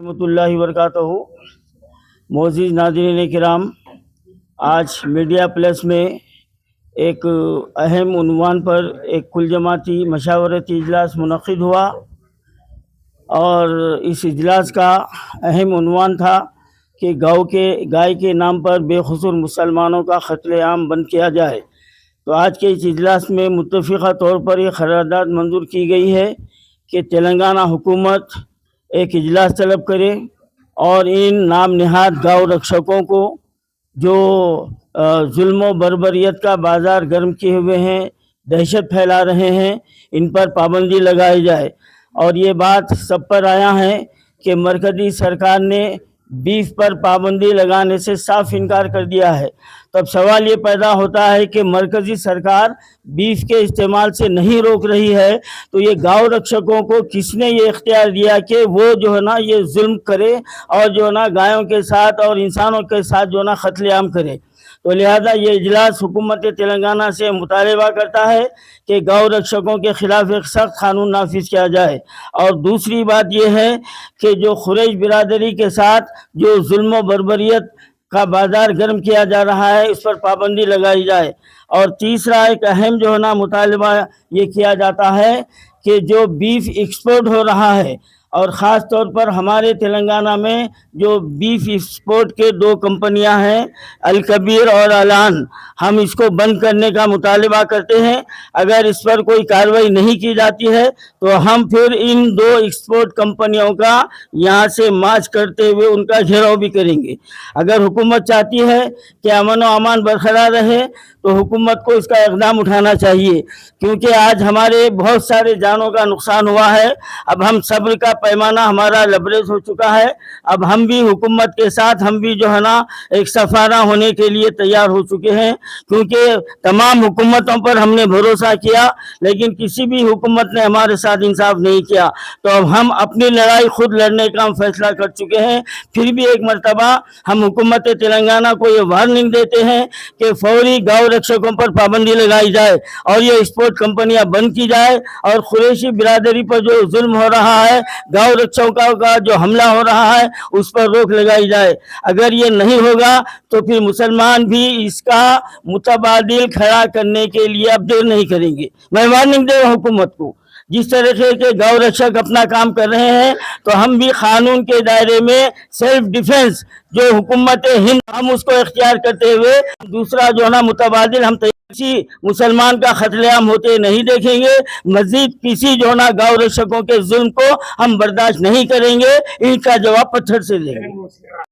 रहमतुल्लाहि वबरकातुहू। मोअज़्ज़िज़ नाज़रीन किराम, आज मीडिया प्लस में एक अहम उन्वान पर एक कुल जमाती मशावरती इजलास मुनक़िद हुआ और इस इजलास का अहम उन्वान था कि गाय के नाम पर बेखसूर मुसलमानों का क़त्ल-ए-आम बंद किया जाए। तो आज के इस इजलास में मुत्तफ़िक़ा तौर पर ये क़रारदाद मंजूर की गई है कि तेलंगाना हुकूमत एक इजलास तलब करे और इन नाम निहाद गाँव रक्षकों को जो जुल्म बर्बरियत का बाज़ार गर्म किए हुए हैं, दहशत फैला रहे हैं, इन पर पाबंदी लगाई जाए। और ये बात सब पर आया है कि मरकज़ी सरकार ने बीफ पर पाबंदी लगाने से साफ इनकार कर दिया है। तो अब सवाल ये पैदा होता है कि मरकज़ी सरकार बीफ के इस्तेमाल से नहीं रोक रही है, तो ये गाँव रक्षकों को किसने ये इख्तियार दिया कि वो जो है ना ये जुल्म करे और जो है ना गायों के साथ और इंसानों के साथ जो है ना क़त्ल-ए-आम करे। तो लिहाजा ये इजलास हुकूमत तेलंगाना से मुतालबा करता है कि गाँव रक्षकों के ख़िलाफ़ एक सख्त कानून नाफिज किया जाए। और दूसरी बात यह है कि जो कुरैश बिरादरी के साथ जो जुल्म बर्बरियत का बाज़ार गर्म किया जा रहा है, इस पर पाबंदी लगाई जाए। और तीसरा एक अहम जो है ना मुतालबा ये किया जाता है कि जो बीफ एक्सपोर्ट हो रहा है और ख़ास तौर पर हमारे तेलंगाना में जो बीफ एक्सपोर्ट के दो कंपनियां हैं, अल कबीर और अलान, हम इसको बंद करने का मुतालबा करते हैं। अगर इस पर कोई कार्रवाई नहीं की जाती है तो हम फिर इन दो एक्सपोर्ट कंपनियों का यहाँ से मार्च करते हुए उनका घेराव भी करेंगे। अगर हुकूमत चाहती है कि अमन व अमान बरकरार रहे तो हुकूमत को इसका इक़दाम उठाना चाहिए, क्योंकि आज हमारे बहुत सारे जानों का नुकसान हुआ है। अब हम सब्र का पैमाना हमारा लबरेज हो चुका है। अब हम भी हुकूमत के साथ हम भी जो है ना एक सफारा होने के लिए तैयार हो चुके हैं, क्योंकि तमाम हुकूमतों पर हमने भरोसा किया लेकिन किसी भी हुकूमत ने हमारे साथ इंसाफ नहीं किया। तो अब हम अपनी लड़ाई खुद लड़ने का हम फैसला कर चुके हैं। फिर भी एक मरतबा हम हुकूमत तेलंगाना को ये वार्निंग देते हैं कि फौरी गाँव रक्षकों पर पाबंदी लगाई जाए और ये एक्सपोर्ट कंपनियां बंद की जाए और कुरैशी बिरादरी पर जो जुल्म हो रहा है, गाँव रक्षकों का जो हमला हो रहा है, उस पर रोक लगाई जाए। अगर ये नहीं होगा तो फिर मुसलमान भी इसका मुतबादिल खड़ा करने के लिए अब देर नहीं करेंगे। मैं वार्निंग दे रहा हूं हुकूमत को, जिस तरीके के गाँव रक्षक अपना काम कर रहे हैं तो हम भी कानून के दायरे में सेल्फ डिफेंस जो हुकूमत हिंद हम उसको इख्तियार करते हुए दूसरा जो है ना मुतबादिल हम किसी मुसलमान का क़त्ल-ए-आम होते नहीं देखेंगे। मजीद किसी जो ना गाँव रक्षकों के जुल्म को हम बर्दाश्त नहीं करेंगे, इनका जवाब पत्थर से देंगे।